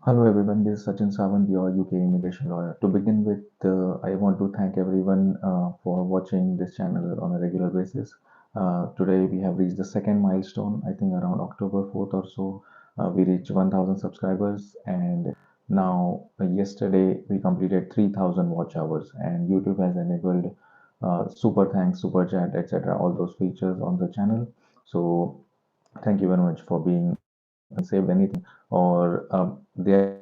Hello everyone, this is Sachin Sawant, your UK immigration lawyer. To begin with, I want to thank everyone for watching this channel on a regular basis. Today we have reached the second milestone, I think around October 4th or so. We reached 1000 subscribers, and now yesterday we completed 3000 watch hours, and YouTube has enabled super thanks, super chat, etc. all those features on the channel. So thank you very much for being saved anything or their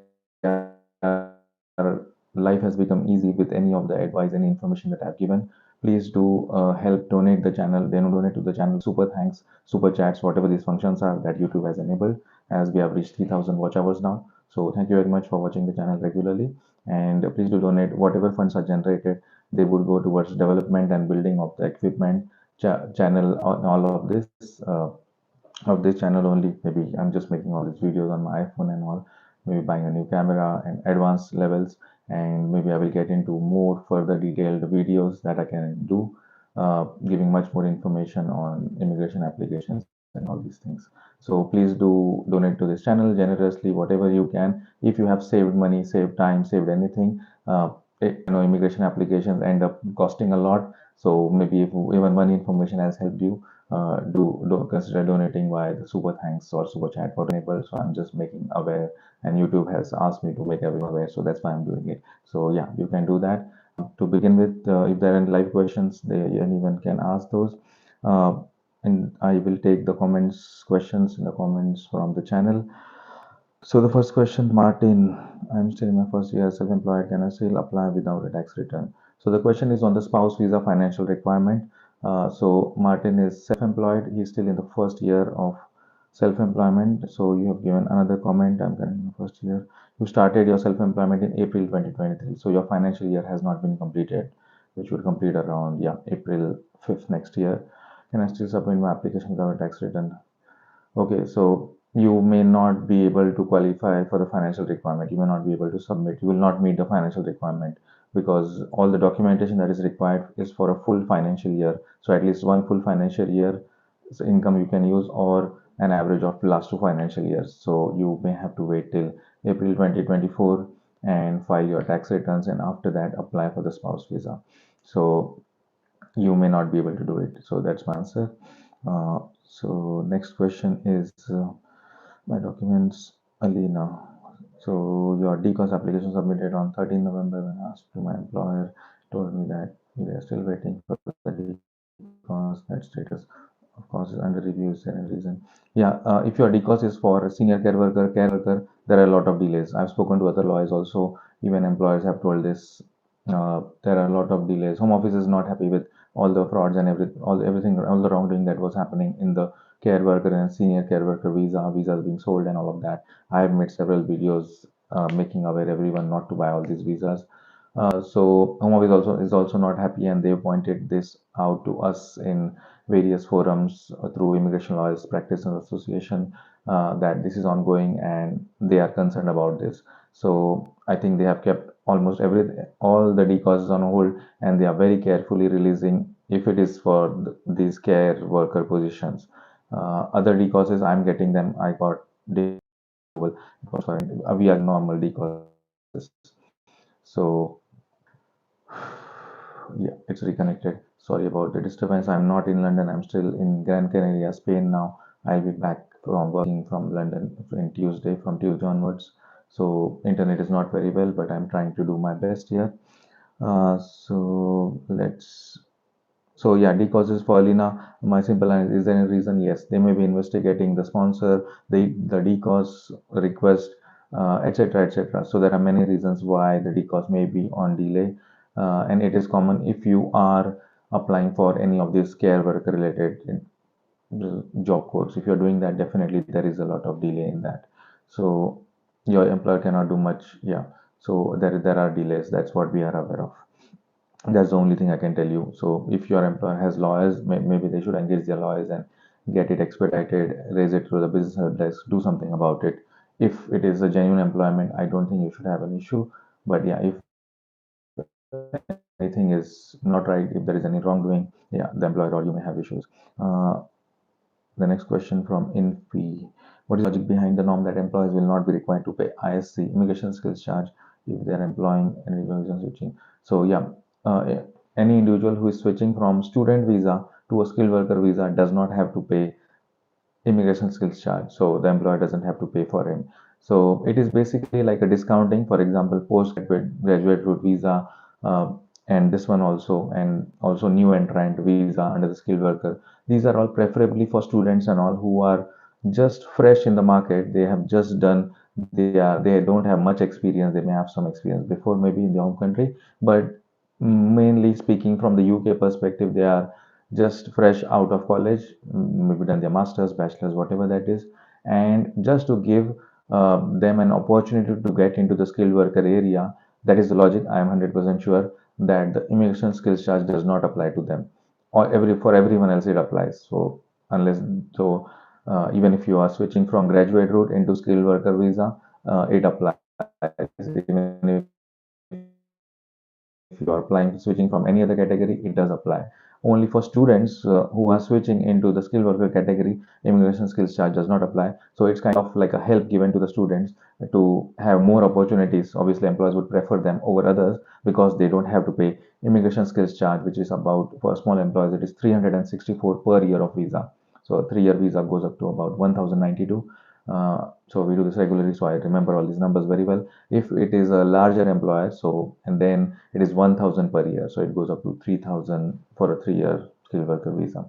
life has become easy with any of the advice, any information that I've given. Please do help donate the channel, then donate to the channel, super thanks, super chats, whatever these functions are that YouTube has enabled, as we have reached 3000 watch hours now. So thank you very much for watching the channel regularly, and please do donate. Whatever funds are generated, they would go towards development and building of the equipment, channel, all of this channel only. Maybe I'm just making all these videos on my iPhone and all, maybe buying a new camera and advanced levels, and maybe I will get into more further detailed videos that I can do, giving much more information on immigration applications and all these things. So please do donate to this channel generously, whatever you can. If you have saved money, saved time, saved anything, immigration applications end up costing a lot. So maybe if even money information has helped you, do consider donating via the super thanks or super chat for enable. So I'm just making aware, and YouTube has asked me to make everyone aware, so that's why I'm doing it. So yeah, you can do that. To begin with, if there are any live questions, anyone can ask those, uh, and I will take the questions in the comments from the channel. So the first question, Martin, I'm still in my first year as self-employed. Can I still apply without a tax return? So the question is on the spouse visa financial requirement. So Martin is self-employed. He's still in the first year of self-employment. So you have given another comment. I'm currently in the first year. You started your self-employment in April 2023. So your financial year has not been completed, which will complete around, yeah, April 5th next year. Can I still submit my application without a tax return? Okay, so you may not be able to qualify for the financial requirement. You may not be able to submit. You will not meet the financial requirement because all the documentation that is required is for a full financial year. So at least one full financial year income you can use, or an average of last two financial years. So you may have to wait till April 2024 and file your tax returns, and after that apply for the spouse visa. So you may not be able to do it. So that's my answer. So next question is my documents, Alina. So your DCOS application submitted on 13 November when asked to my employer, told me that they are still waiting for the DCOS. That status, of course, is under review. Is there any reason? Yeah, if your DCOS is for a senior care worker, there are a lot of delays. I've spoken to other lawyers also. Even employers have told this. There are a lot of delays. Home Office is not happy with all the frauds and everything, all the wrongdoing that was happening in the care worker and senior care worker visas being sold and all of that. I have made several videos making aware everyone not to buy all these visas. So Home Office also is also not happy, and they pointed this out to us in various forums through Immigration Lawyers Practitioners Association, that this is ongoing and they are concerned about this. So I think they have kept almost all the decauses on hold, and they are very carefully releasing if it is for these care worker positions. Other decauses, I'm getting them. I got it was for we are normal decauses. So yeah, it's reconnected. Sorry about the disturbance. I'm not in London. I'm still in Gran Canaria, Spain now. I'll be back from working from London from Tuesday onwards. So internet is not very well, but I'm trying to do my best here. So let's. So yeah, D causes for Alina. My simple answer, is there any reason? Yes, they may be investigating the sponsor, the D cause request, etc., etc. So there are many reasons why the D cause may be on delay, and it is common if you are applying for any of these care worker related job codes. If you're doing that, definitely there is a lot of delay in that. So your employer cannot do much. Yeah. So there are delays. That's what we are aware of. That's the only thing I can tell you. So if your employer has lawyers, maybe they should engage their lawyers and get it expedited, raise it through the business help desk, do something about it. If it is a genuine employment, I don't think you should have an issue. But yeah, if anything is not right, if there is any wrongdoing, yeah, the employer or you may have issues. Uh, the next question from Infi. What is the logic behind the norm that employers will not be required to pay ISC, immigration skills charge, if they are employing an individual switching? So yeah, uh, any individual who is switching from student visa to a skilled worker visa does not have to pay immigration skills charge, so the employer doesn't have to pay for him. So it is basically like a discounting, for example, postgraduate graduate route visa, uh, and this one also, and also new entrant visa under the skilled worker. These are all preferably for students and all who are just fresh in the market. They have just done, they don't have much experience. They may have some experience before, maybe in their home country, but mainly speaking from the UK perspective, they are just fresh out of college, maybe done their masters, bachelors, whatever that is, and just to give them an opportunity to get into the skilled worker area. That is the logic. I am 100% sure that the immigration skills charge does not apply to them, or for everyone else it applies. So unless so, even if you are switching from graduate route into skilled worker visa, it applies. Even if you are applying switching from any other category, it does apply. Only for students who are switching into the skilled worker category, immigration skills charge does not apply. So it's kind of like a help given to the students to have more opportunities. Obviously, employers would prefer them over others because they don't have to pay immigration skills charge, which is about, for small employers, it is 364 per year of visa. So a 3-year visa goes up to about 1092. So we do this regularly, so I remember all these numbers very well. If it is a larger employer, so and then it is 1000 per year, so it goes up to 3000 for a 3-year skilled worker visa.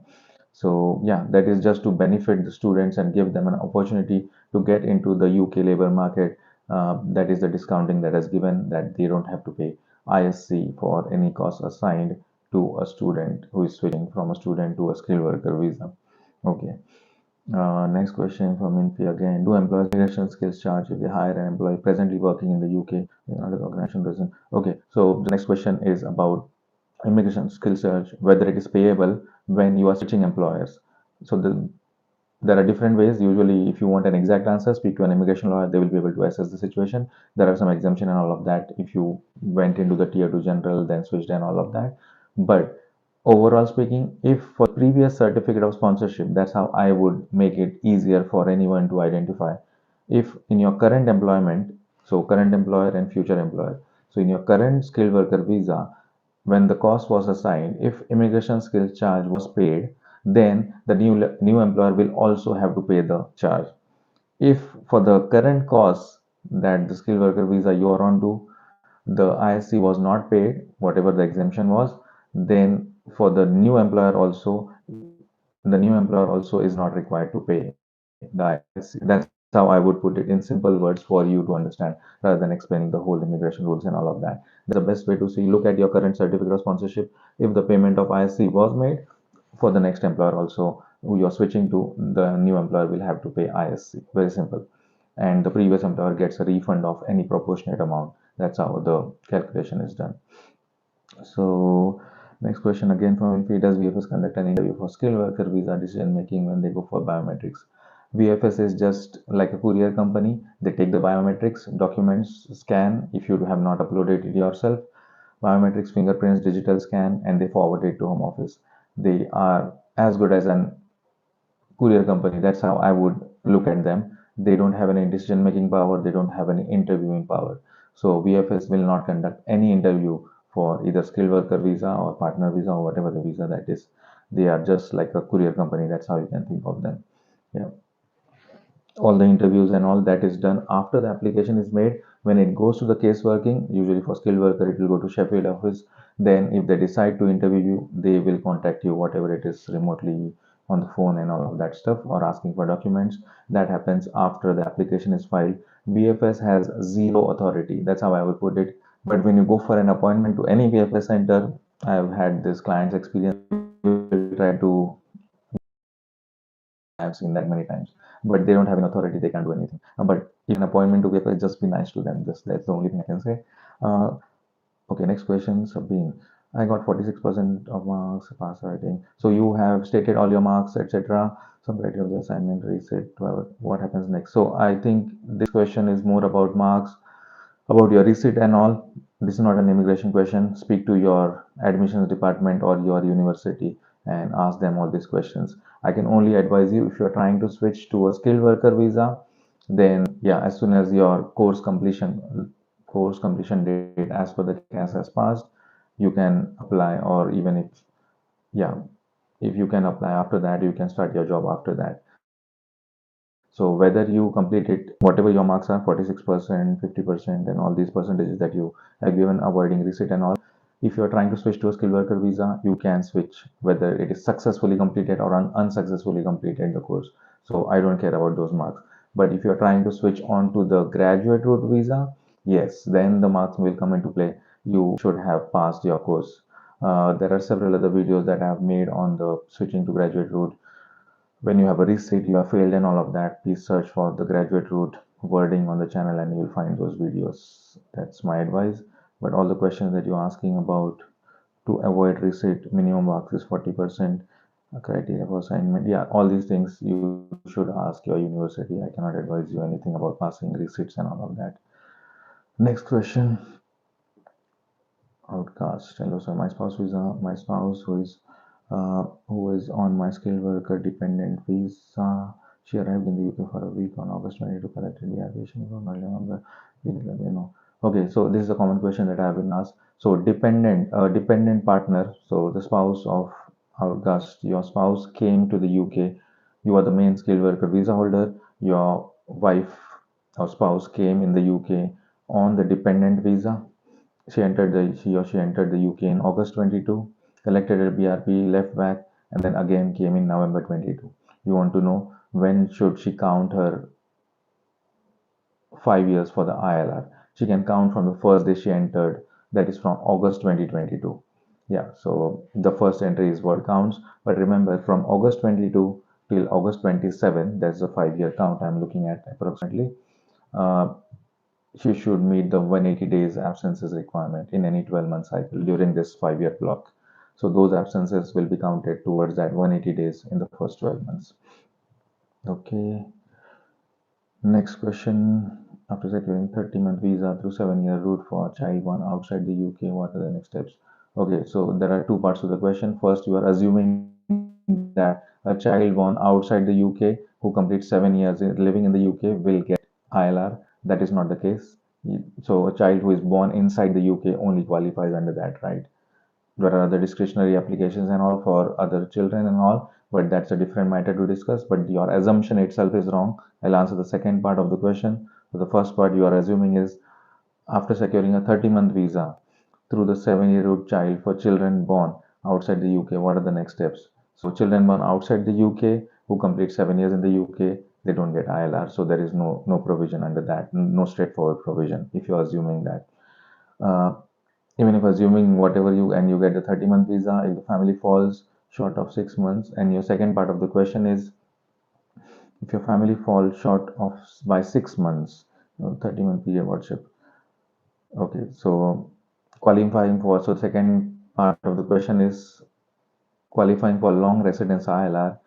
So yeah, that is just to benefit the students and give them an opportunity to get into the UK labor market. That is the discounting that is given, that they don't have to pay ISC for any cost assigned to a student who is switching from a student to a skilled worker visa. Okay. Next question from Infi again. Do employers immigration skills charge if they hire an employee presently working in the UK? Another organization doesn't. Okay, so the next question is about immigration skills charge, whether it is payable when you are switching employers. So there are different ways. Usually, if you want an exact answer, speak to an immigration lawyer. They will be able to assess the situation. There are some exemption and all of that if you went into the tier 2 general, then switched and all of that. But overall speaking, if for previous certificate of sponsorship, that's how I would make it easier for anyone to identify. If in your current employment, so current employer and future employer, so in your current skilled worker visa, when the cost was assigned, if immigration skills charge was paid, then the new employer will also have to pay the charge. If for the current cost that the skilled worker visa you are on to, the ISC was not paid, whatever the exemption was, then for the new employer also is not required to pay the ISC. That's how I would put it in simple words for you to understand, rather than explaining the whole immigration rules and all of that. That's the best way to see. Look at your current certificate of sponsorship. If the payment of ISC was made, for the next employer also who you're switching to, the new employer will have to pay ISC. Very simple. And the previous employer gets a refund of any proportionate amount. That's how the calculation is done. So next question again from Infi, does VFS conduct an interview for skilled worker visa decision making when they go for biometrics? VFS is just like a courier company. They take the biometrics, documents, scan if you have not uploaded it yourself, biometrics, fingerprints, digital scan, and they forward it to home office. They are as good as an courier company. That's how I would look at them. They don't have any decision making power, they don't have any interviewing power. So VFS will not conduct any interview for either skilled worker visa or partner visa or whatever the visa that is. They are just like a courier company. That's how you can think of them. Yeah, all the interviews and all that is done after the application is made. When it goes to the case working, usually for skilled worker it will go to Sheffield office. Then if they decide to interview you, they will contact you, whatever it is, remotely, on the phone and all of that stuff, or asking for documents. That happens after the application is filed. BFS has zero authority. That's how I would put it. But when you go for an appointment to any BFS center, I've had this client's experience. They will try to I've seen that many times, but they don't have any authority. They can't do anything. But if an appointment to paper, just be nice to them. Just that's the only thing I can say. Uh, okay, next question, Sabine. I got 46% of marks, pass writing. So you have stated all your marks, etc. Some criteria of the assignment, reset. What happens next? So I think this question is more about marks, about your receipt and all. This is not an immigration question. Speak to your admissions department or your university. and ask them all these questions. I can only advise you if you're trying to switch to a skilled worker visa, then yeah, as soon as your course completion date as per the CAS has passed, you can apply, or even if yeah, if you can apply after that, you can start your job after that. So whether you complete it, whatever your marks are, 46%, 50%, and all these percentages that you have given avoiding receipt and all, if you're trying to switch to a skilled worker visa, you can switch whether it is successfully completed or unsuccessfully completed the course. So I don't care about those marks. But if you're trying to switch on to the graduate route visa, yes, then the marks will come into play. You should have passed your course. There are several other videos that I have made on the switching to graduate route. When you have a receipt, you have failed and all of that, please search for the graduate route wording on the channel and you will find those videos. That's my advice. But all the questions that you're asking about to avoid receipt, minimum marks is 40%, criteria for assignment. Yeah, all these things you should ask your university. I cannot advise you anything about passing receipts and all of that. Next question. Outcast. Hello, sir. My spouse who is on my skilled worker dependent visa. She arrived in the UK for a week on August 22, collected the aviation from early November. Please let me know. Okay, so this is a common question that I have been asked. So dependent partner. So the spouse of August, your spouse came to the UK. You are the main skilled worker visa holder. Your wife or spouse came in the UK on the dependent visa. She entered the UK in August 22, collected her BRP, left back, and then again came in November 22. You want to know when should she count her 5 years for the ILR? She can count from the first day she entered, that is from August 2022. Yeah, so the first entry is what counts. But remember, from August 22 till August 27, that's a 5 year count I'm looking at approximately. Uh, she should meet the 180 days absences requirement in any 12-month cycle during this 5 year block. So those absences will be counted towards that 180 days in the first 12 months. Okay. Next question. After securing 30-month visa through 7 year route for child born outside the UK, what are the next steps? Okay, so there are two parts to the question. First, you are assuming that a child born outside the UK who completes 7 years living in the UK will get ILR. That is not the case. So a child who is born inside the UK only qualifies under that, right? There are other discretionary applications and all for other children and all, but that's a different matter to discuss. But your assumption itself is wrong. I'll answer the second part of the question. So the first part you are assuming is after securing a 30-month visa through the 7 year route child for children born outside the UK, what are the next steps? So children born outside the UK who complete 7 years in the UK, they don't get ILR. So there is no provision under that, no straightforward provision if you're assuming that. Uh, Even if assuming whatever you get the 30-month visa, if the family falls short of 6 months, and your second part of the question is if your family falls short of by 6 months, 30-month period worship. Okay, so qualifying for so second part of the question is qualifying for long residence ILR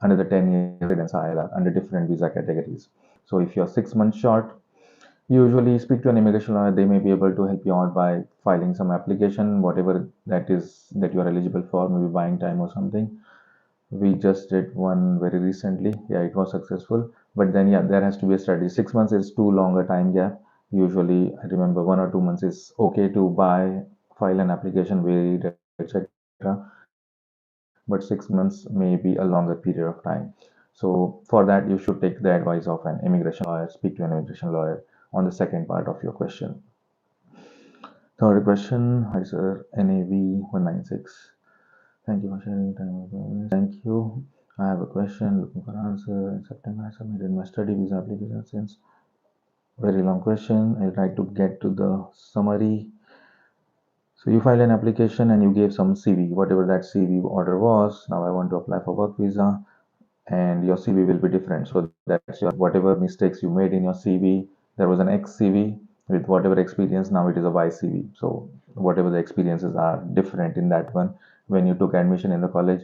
under the 10-year residence ILR under different visa categories. So if you're 6 months short, usually speak to an immigration lawyer. They may be able to help you out by filing some application, whatever that is that you are eligible for, maybe buying time or something. We just did one very recently. Yeah, it was successful. But then, yeah, there has to be a strategy. 6 months is too long a time gap. Usually, I remember 1 or 2 months is okay to buy, file an application, wait, etc. But 6 months may be a longer period of time. So for that, you should take the advice of an immigration lawyer, speak to an immigration lawyer on the second part of your question. Third question, hi sir, NAV196. Thank you for sharing time. Thank you. I have a question looking for answer. In September, I submitted my study visa application since very long question. I'll try to get to the summary. So you filed an application and you gave some CV, whatever that CV order was. Now I want to apply for work visa and your CV will be different. So that's your whatever mistakes you made in your CV. There was an X CV with whatever experience. Now it is a Y CV. So whatever the experiences are different in that one when you took admission in the college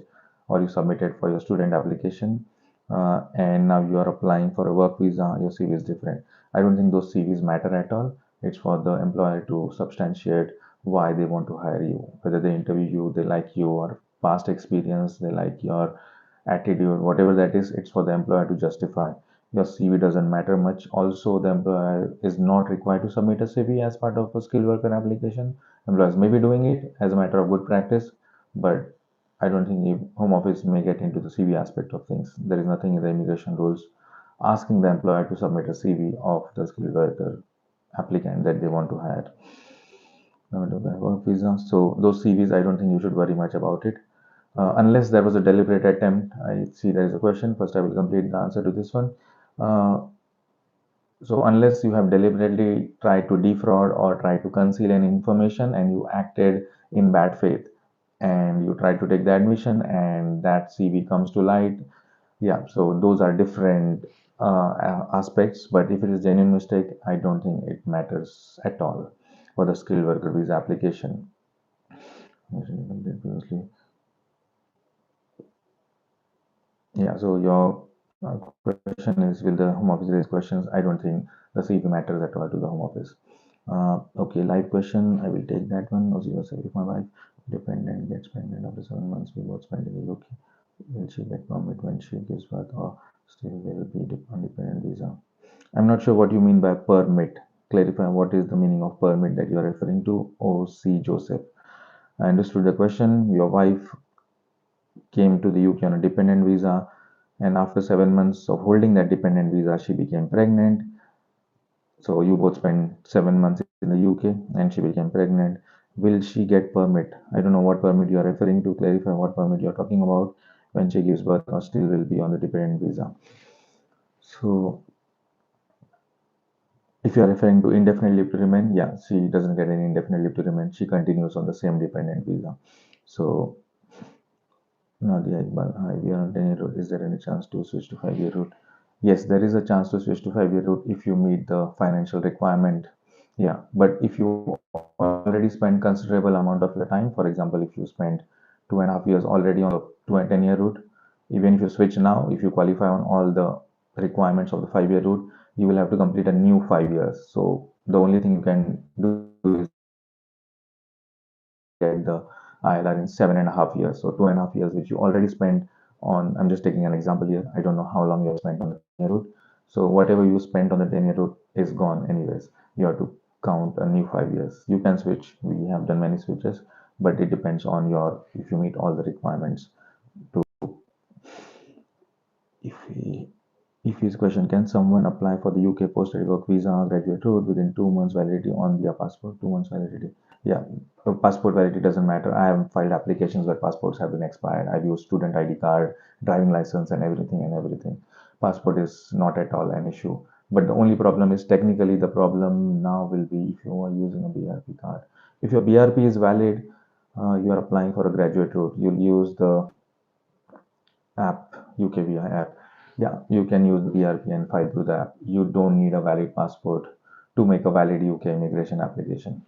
or you submitted for your student application. And now you are applying for a work visa. Your CV is different. I don't think those CVs matter at all. It's for the employer to substantiate why they want to hire you, whether they interview you, they like you, or past experience, they like your attitude, whatever that is, it's for the employer to justify. Your CV doesn't matter much. Also, the employer is not required to submit a CV as part of a skilled worker application. Employers may be doing it as a matter of good practice, but I don't think if Home Office may get into the CV aspect of things. There is nothing in the immigration rules asking the employer to submit a CV of the skilled worker applicant that they want to hire. Work visa. So those CVs, I don't think you should worry much about it. Unless there was a deliberate attempt. I see there is a question. First, I will complete the answer to this one. Uh, so unless you have deliberately tried to defraud or try to conceal any information and you acted in bad faith and you try to take the admission and that CV comes to light, yeah, so those are different aspects. But if it is genuine mistake, I don't think it matters at all for the skilled worker visa application. Yeah, so your question is, will the Home Office raise questions? I don't think the CV matters at all to the Home Office. Okay, live question. I will take that one. Ozzy was if my wife dependent gets pregnant after 7 months, we both spend in the UK. Will she get permit when she gives birth, or still will be on dependent visa? I'm not sure what you mean by permit. Clarify what is the meaning of permit that you are referring to. OC Joseph. I understood the question. Your wife came to the UK on a dependent visa, and after 7 months of holding that dependent visa, she became pregnant. So you both spent 7 months in the UK, and she became pregnant. Will she get permit? I don't know what permit you are referring to. Clarify what permit you are talking about when she gives birth, or still will be on the dependent visa. So if you are referring to indefinite leave to remain, yeah, she doesn't get any indefinite leave to remain. She continues on the same dependent visa. So Nadia Iqbal, hi, we are on 10-year route. Is there any chance to switch to 5-year route? Yes, there is a chance to switch to 5-year route if you meet the financial requirement. Yeah, but if you already spend considerable amount of your time, for example, if you spend 2.5 years already on the 10-year route, even if you switch now, if you qualify on all the requirements of the 5-year route, you will have to complete a new 5 years. So the only thing you can do is get the ILR in 7.5 years. So 2.5 years, which you already spent on, I'm just taking an example here. I don't know how long you have spent on the 10-year route. So whatever you spent on the 10-year route is gone anyways. You have to count a new 5 years. You can switch. We have done many switches, but it depends on your, if you meet all the requirements to, if we if his question, can someone apply for the UK post-study work visa graduate route within 2 months validity on their passport? 2 months validity. Yeah, passport validity doesn't matter. I have filed applications where passports have been expired. I've used student ID card, driving license, and everything. Passport is not at all an issue. But the only problem is technically the problem now will be if you are using a BRP card. If your BRP is valid, you are applying for a graduate route. You'll use the app, UKVI app. Yeah, you can use the BRP and file through the app. You don't need a valid passport to make a valid UK immigration application.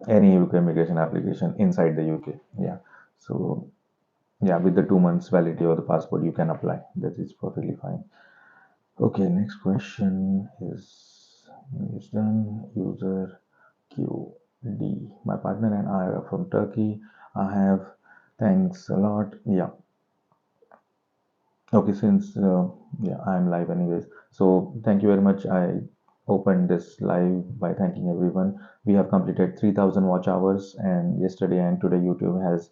Any UK immigration application inside the UK. Yeah. So yeah, with the 2 months validity of the passport, you can apply. That is perfectly fine. Okay, next question is done. User QD. My partner and I are from Turkey. I have thanks a lot. Yeah. Okay, since yeah, I'm live anyways. So thank you very much. I opened this live by thanking everyone. We have completed 3,000 watch hours, and yesterday and today YouTube has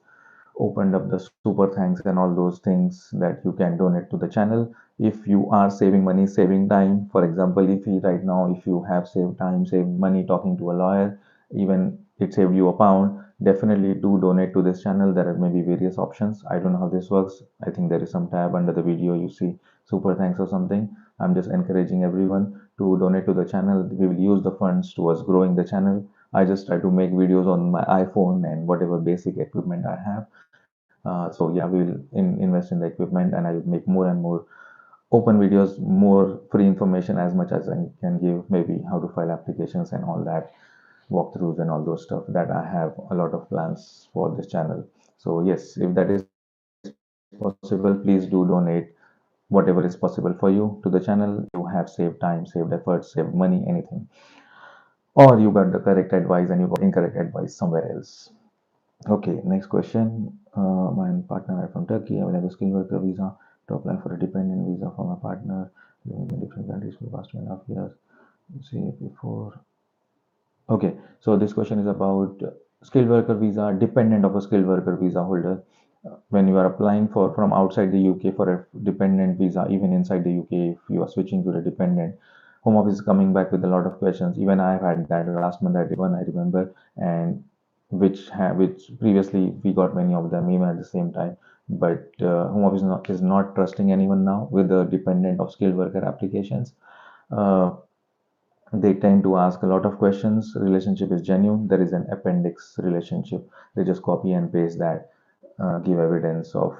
opened up the super thanks and all those things that you can donate to the channel. If you are saving money, saving time, for example, if you right now, if you have saved time, saved money talking to a lawyer, even it saved you a pound, definitely do donate to this channel. There are maybe various options. I don't know how this works. I think there is some tab under the video, you see super thanks or something. I'm just encouraging everyone to donate to the channel. We will use the funds towards growing the channel. I just try to make videos on my iPhone and whatever basic equipment I have. So yeah, we will invest in the equipment, and I will make more and more open videos, more free information as much as I can give, maybe how to file applications and all that, walkthroughs and all those stuff that I have a lot of plans for this channel. So yes, if that is possible, please do donate whatever is possible for you to the channel. You have saved time, saved effort, saved money, anything. Or you got the correct advice and you got incorrect advice somewhere else. Okay, next question. My partner are from Turkey. I will have a skilled worker visa to apply for a dependent visa for my partner living in different countries for the past 2.5 years. See before. Okay, so this question is about skilled worker visa, dependent of a skilled worker visa holder. When you are applying for from outside the UK for a dependent visa, even inside the UK, if you are switching to the dependent, Home Office is coming back with a lot of questions. Even I have had that last month. I did one, I remember, and which previously we got many of them even at the same time. But Home Office is not trusting anyone now with the dependent of skilled worker applications. Uh, they tend to ask a lot of questions. Relationship is genuine. There is an appendix relationship. They just copy and paste that, give evidence of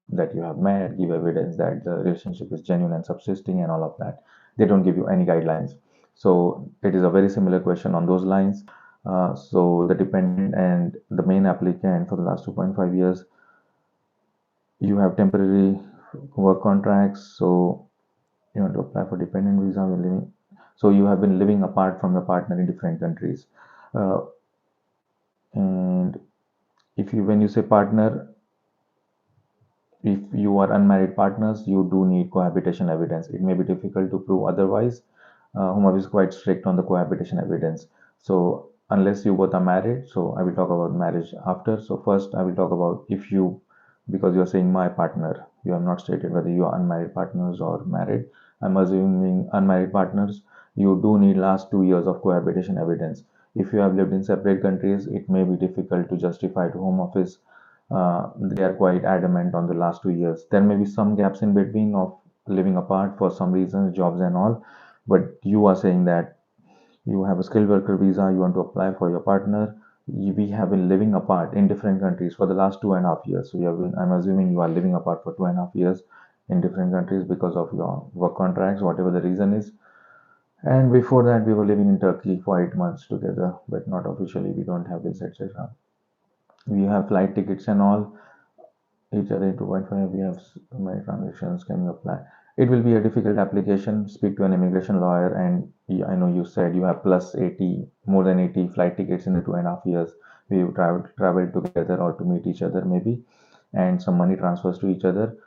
that you have met, give evidence that the relationship is genuine and subsisting and all of that. They don't give you any guidelines. So it is a very similar question on those lines. So the dependent and the main applicant for the last 2.5 years, you have temporary work contracts. So you want to apply for dependent visa. You're living, so you have been living apart from your partner in different countries. Uh, and if you, when you say partner, if you are unmarried partners, you do need cohabitation evidence. It may be difficult to prove otherwise. Home Office is quite strict on the cohabitation evidence. So unless you both are married, so I will talk about marriage after. So first, I will talk about if you, because you are saying my partner, you have not stated whether you are unmarried partners or married. I'm assuming unmarried partners. You do need last 2 years of cohabitation evidence. If you have lived in separate countries, it may be difficult to justify to Home Office. They are quite adamant on the last 2 years. There may be some gaps in between of living apart for some reasons, jobs and all, but you are saying that you have a skilled worker visa, you want to apply for your partner. We have been living apart in different countries for the last 2.5 years. So you have been, I'm assuming you are living apart for 2.5 years in different countries because of your work contracts, whatever the reason is. And before that, we were living in Turkey for 8 months together, but not officially. We don't have this, etc. We have flight tickets and all. Each other 2.5, we have many transactions. Can you apply? It will be a difficult application. Speak to an immigration lawyer, and I know you said you have plus 80, more than 80 flight tickets in the 2.5 years. We traveled together or to meet each other maybe, and some money transfers to each other.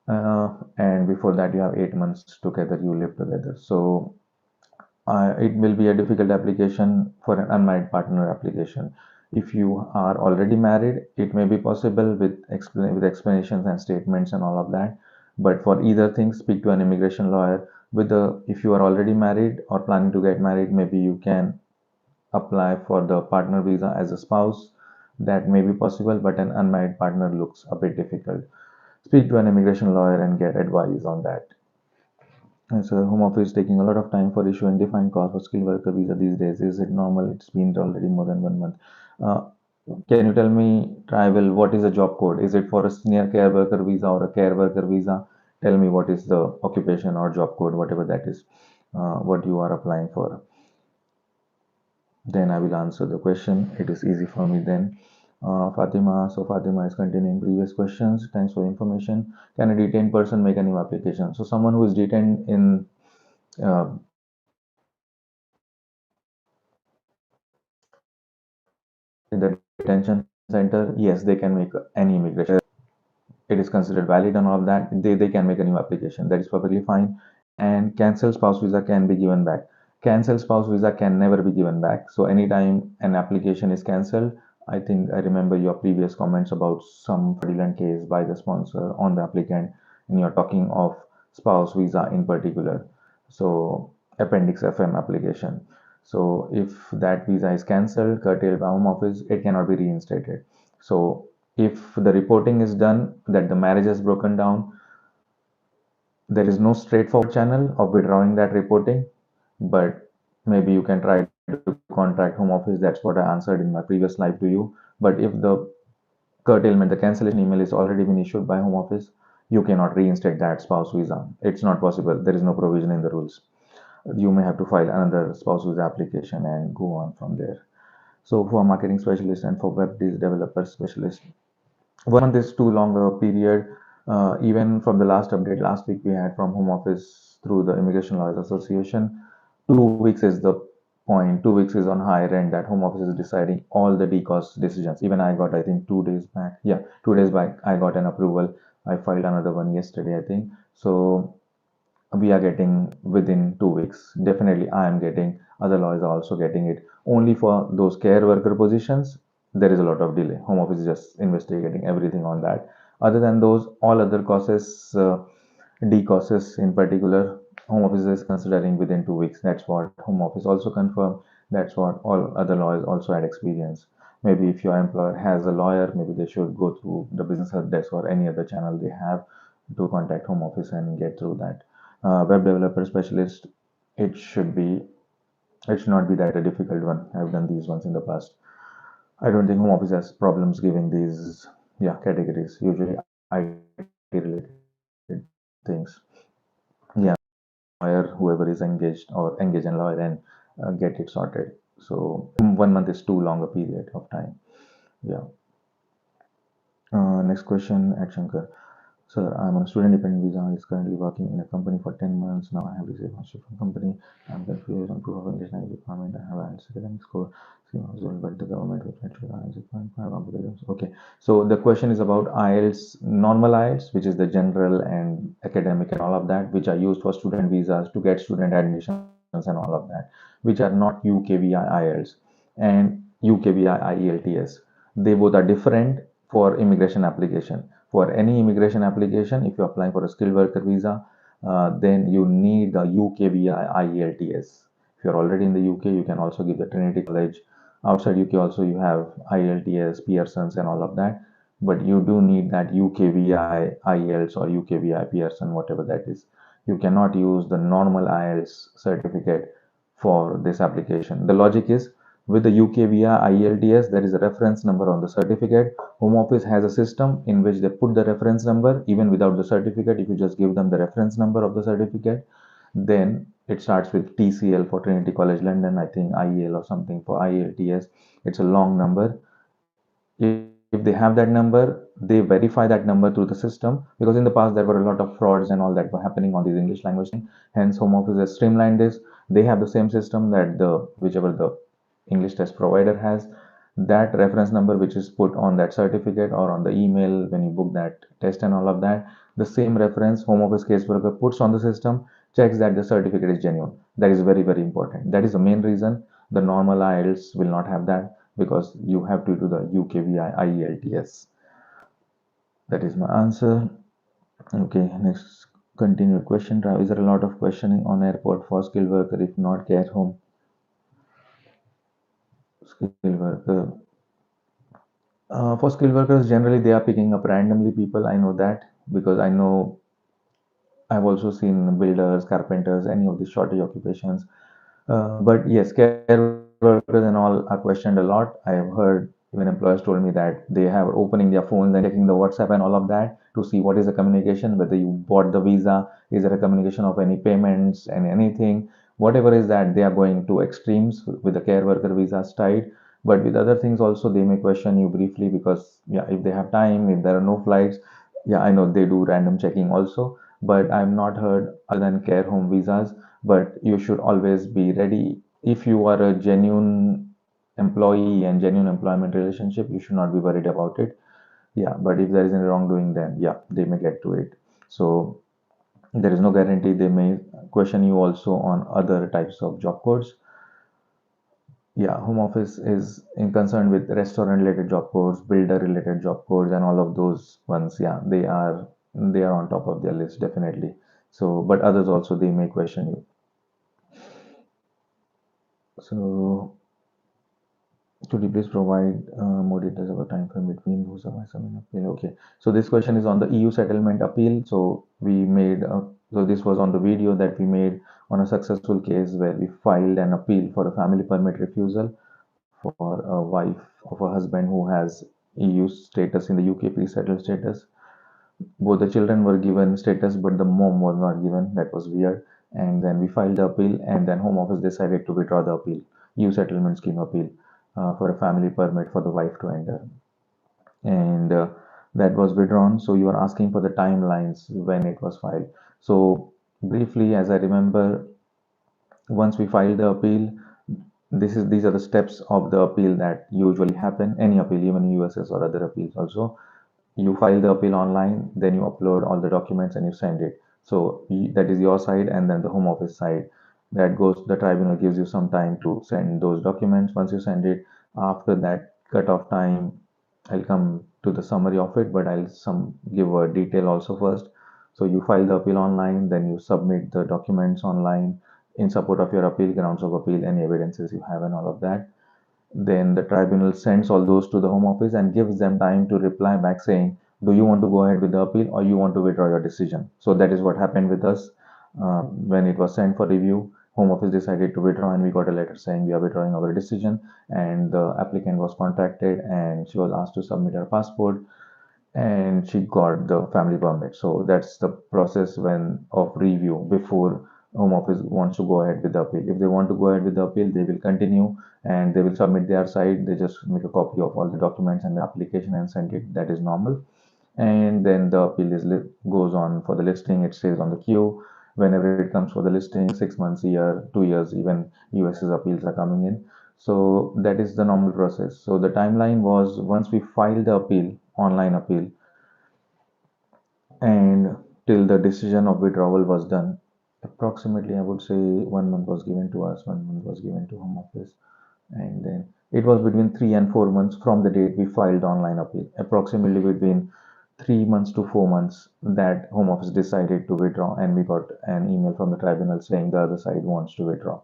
And before that, you have 8 months together. You live together, so it will be a difficult application for an unmarried partner application. If you are already married, it may be possible with with explanations and statements and all of that. But for either thing, speak to an immigration lawyer. With the if you are already married or planning to get married, maybe you can apply for the partner visa as a spouse. That may be possible, but an unmarried partner looks a bit difficult. Speak to an immigration lawyer and get advice on that. And so Home Office is taking a lot of time for issuing defined call for skilled worker visa these days. Is it normal? It's been already more than 1 month. Uh, can you tell me, Tribal, what is the job code? Is it for a senior care worker visa or a care worker visa? Tell me what is the occupation or job code, whatever that is, what you are applying for. Then I will answer the question. It is easy for me then. Fatima, so Fatima is continuing previous questions. Thanks for information. Can a detained person make a new application? So someone who is detained in the detention center, yes, they can make any immigration application. It is considered valid and all of that. They can make a new application. That is perfectly fine. And cancelled spouse visa can be given back. Cancelled spouse visa can never be given back. So anytime an application is cancelled, I think I remember your previous comments about some fraudulent case by the sponsor on the applicant, and you're talking of spouse visa in particular. So Appendix FM application. So if that visa is cancelled, curtailed by Home Office, it cannot be reinstated. So if the reporting is done that the marriage has broken down, there is no straightforward channel of withdrawing that reporting, but maybe you can try to contact Home Office. That's what I answered in my previous live to you. But if the curtailment, the cancellation email is already been issued by Home Office, you cannot reinstate that spouse visa. It's not possible. There is no provision in the rules. You may have to file another spouse visa application and go on from there. So for marketing specialist and for web developer specialist, 1 month is too long a period. Even from the last update last week we had from Home Office through the Immigration Lawyers Association, 2 weeks is the point. 2 weeks is on higher end that home office is deciding all the DCOS decisions. Even I got, I think 2 days back. Yeah, 2 days back, I got an approval. I filed another one yesterday, I think. So we are getting within 2 weeks. Definitely, I am getting. Other lawyers are also getting it. Only for those care worker positions, there is a lot of delay. Home office is just investigating everything on that. Other than those, all other causes, D causes in particular, home office is considering within 2 weeks. That's what home office also confirmed. That's what all other lawyers also had experience. Maybe if your employer has a lawyer, maybe they should go through the business help desk or any other channel they have to contact home office and get through that. Web developer specialist, it should be, it should not be that a difficult one. I've done these ones in the past. I don't think home office has problems giving these, yeah, categories. Usually IT related things. Yeah, lawyer, whoever is engaged or engage in lawyer and get it sorted. So 1 month is too long a period of time. Yeah. Next question at Shankar. Sir, I'm on a student dependent visa. Is currently working in a company for 10 months. Now I have received sponsorship from company. I'm confused on proof of English language requirement. I have an academic score. But the government will fetch IELTS 6.5 applications. Okay. So the question is about IELTS, normal IELTS, which is the general and academic and all of that, which are used for student visas to get student admissions and all of that, which are not UKVI IELTS and UKVI IELTS. They both are different for immigration application. For any immigration application, if you're applying for a skilled worker visa, then you need the UKVI IELTS. If you're already in the UK, you can also give the Trinity College. Outside UK also you have IELTS, Pearson's and all of that. But you do need that UKVI IELTS or UKVI Pearson, whatever that is. You cannot use the normal IELTS certificate for this application. The logic is with the UKVI IELTS, there is a reference number on the certificate. Home Office has a system in which they put the reference number even without the certificate. If you just give them the reference number of the certificate, then it starts with TCL for Trinity College London, I think IEL or something for IELTS. It's a long number. If they have that number, they verify that number through the system, because in the past there were a lot of frauds and all that were happening on these English language thing. Hence, Home Office has streamlined this. They have the same system that the whichever the English test provider has, that reference number which is put on that certificate or on the email when you book that test and all of that, the same reference Home Office caseworker puts on the system, checks that the certificate is genuine. That is very, very important. That is the main reason the normal IELTS will not have that, because you have to do the UKVI IELTS. That is my answer. Okay, next continued question. Is there a lot of questioning on airport for skilled worker? If not, care home skilled worker. For skilled workers, generally they are picking up randomly people. I know that because I know I've also seen builders, carpenters, any of these shortage occupations. But yes, care workers and all are questioned a lot. I have heard even employers told me that they have opening their phones and checking the WhatsApp and all of that to see what is the communication, whether you bought the visa, is there a communication of any payments and anything. Whatever is that, they are going to extremes with the care worker visas tied. But with other things also, they may question you briefly because, yeah, if they have time, if there are no flights, yeah, I know they do random checking also. But I've not heard other than care home visas. But you should always be ready. If you are a genuine employee and genuine employment relationship, you should not be worried about it. Yeah, but if there is any wrongdoing, then yeah, they may get to it. So there is no guarantee. They may question you also on other types of job codes. Yeah, home office is in concern with restaurant related job codes, builder related job codes, and all of those ones. Yeah, they are on top of their list definitely. So, but others also they may question you. So, could you please provide more details about time frame between who's and appeal? Okay, so this question is on the EU settlement appeal. So we made, so this was on the video that we made on a successful case where we filed an appeal for a family permit refusal for a wife of a husband who has EU status in the UK pre-settled status. Both the children were given status, but the mom was not given. That was weird. And then we filed the appeal, and then Home Office decided to withdraw the appeal, EU settlement scheme appeal, for a family permit for the wife to enter. And that was withdrawn. So you are asking for the timelines when it was filed. So briefly, as I remember, once we filed the appeal, These are the steps of the appeal that usually happen. Any appeal, even USS or other appeals also. You file the appeal online, then you upload all the documents and you send it. So that is your side, and then the home office side. That goes, the tribunal gives you some time to send those documents. Once you send it, after that cutoff time, I'll come to the summary of it, but I'll some give a detail also first. So you file the appeal online, then you submit the documents online in support of your appeal, grounds of appeal, any evidences you have, and all of that. Then the tribunal sends all those to the home office and gives them time to reply back saying, do you want to go ahead with the appeal or you want to withdraw your decision? So that is what happened with us. When it was sent for review, home office decided to withdraw and we got a letter saying we are withdrawing our decision, and the applicant was contacted and she was asked to submit her passport and she got the family permit. So that's the process when of review before home office wants to go ahead with the appeal. If they want to go ahead with the appeal, they will continue and they will submit their side. They just make a copy of all the documents and the application and send it. That is normal. And then the appeal goes on for the listing. It stays on the queue. Whenever it comes for the listing, 6 months, a year, 2 years, even US's appeals are coming in. So that is the normal process. So the timeline was, once we filed the appeal, online appeal, and till the decision of withdrawal was done, approximately I would say 1 month was given to us, 1 month was given to home office, and then it was between 3 and 4 months from the date we filed online appeal. Approximately between 3 months to 4 months that home office decided to withdraw, and we got an email from the tribunal saying the other side wants to withdraw.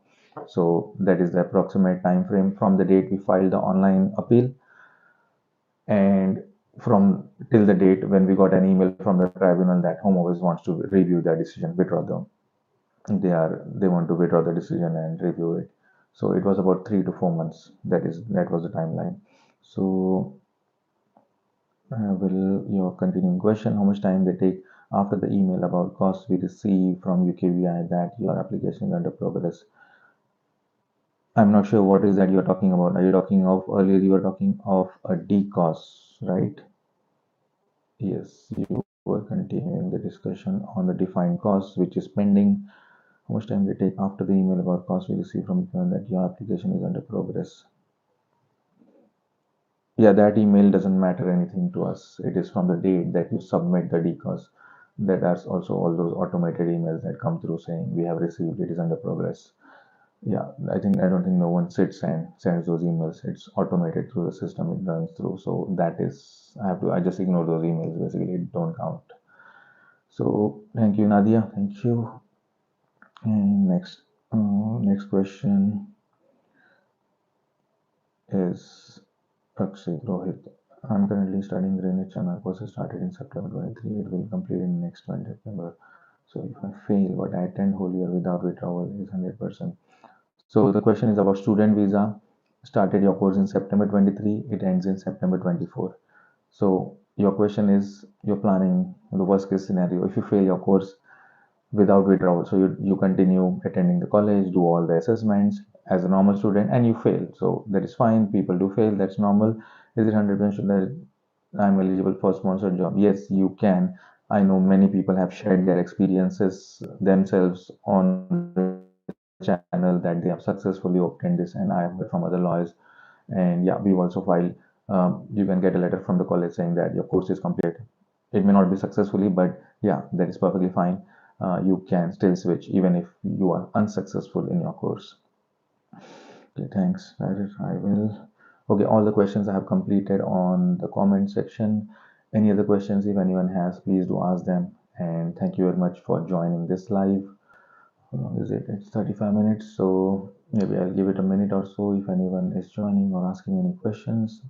So that is the approximate time frame from the date we filed the online appeal, and from till the date when we got an email from the tribunal that home office wants to review their decision, withdraw them. They want to withdraw the decision and review it. So it was about 3 to 4 months. That was the timeline. So will your continuing question, how much time they take after the email about costs we receive from UKVI that your application is under progress? I'm not sure what is that you're talking about. Are you talking of, earlier you were talking of a D cost, right? Yes, you were continuing the discussion on the defined costs, which is pending. How much time they take after the email about costs we receive from the that your application is under progress? Yeah, that email doesn't matter anything to us. It is from the date that you submit the DCOS. That are also all those automated emails that come through saying we have received, it is under progress. Yeah, I don't think no one sits and sends those emails. It's automated through the system it runs through. So that is, I just ignore those emails basically. It don't count. So thank you, Nadia. Thank you. And next question is Akshay Rohit. I'm currently studying Greenwich and my course started in September 23. It will complete in next 20 September. So if I fail, but I attend whole year without withdrawal is 100%. So the question is about student visa. Started your course in September 23. It ends in September 24. So your question is, you're planning the worst case scenario. If you fail your course without withdrawal, so you continue attending the college, do all the assessments as a normal student, and you fail. So that is fine. People do fail. That's normal. Is it 100% sure that I'm eligible for sponsored job? Yes, you can. I know many people have shared their experiences themselves on the channel that they have successfully obtained this, and I have heard from other lawyers. And yeah, we've also filed. You can get a letter from the college saying that your course is completed. It may not be successfully, but yeah, that is perfectly fine. You can still switch even if you are unsuccessful in your course. Okay, thanks. I will. Okay, all the questions I have completed on the comment section. Any other questions, if anyone has, please do ask them. And thank you very much for joining this live. How long is it? It's 35 minutes, so maybe I'll give it a minute or so if anyone is joining or asking any questions.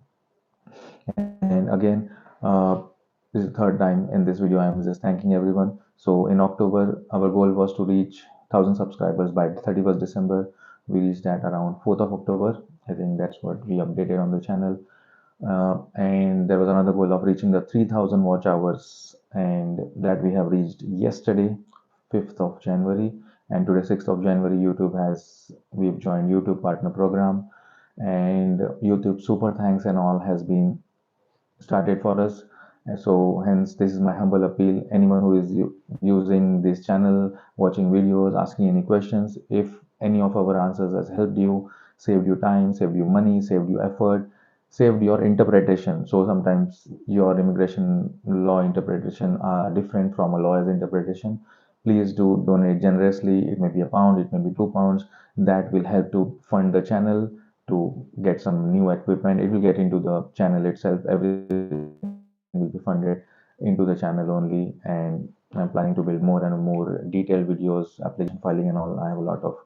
And again, this is the third time in this video I'm just thanking everyone. So in October, our goal was to reach 1,000 subscribers by 31st December. We reached that around 4th of October. I think that's what we updated on the channel. And there was another goal of reaching the 3,000 watch hours, and that we have reached yesterday, 5th of January. And today, 6th of January, we've joined YouTube partner program, and YouTube super thanks and all has been started for us. So hence, this is my humble appeal. Anyone who is using this channel, watching videos, asking any questions, if any of our answers has helped you, saved you time, saved you money, saved you effort, saved your interpretation. So sometimes your immigration law interpretation are different from a lawyer's interpretation. Please do donate generously. It may be a pound, it may be £2. That will help to fund the channel to get some new equipment. It will get into the channel itself. Everything will be funded into the channel only. And I'm planning to build more and more detailed videos, application filing and all. I have a lot of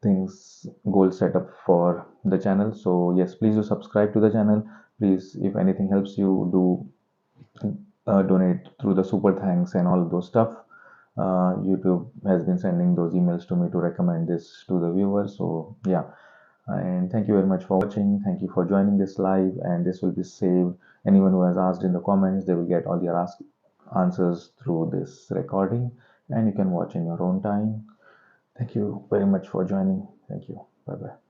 things, goals set up for the channel. So yes, please do subscribe to the channel. Please, if anything helps you, do donate through the super thanks and all those stuff. YouTube has been sending those emails to me to recommend this to the viewers. So yeah, and thank you very much for watching. Thank you for joining this live, and this will be saved. Anyone who has asked in the comments, they will get all their answers through this recording, and you can watch in your own time. Thank you very much for joining. Thank you. Bye bye.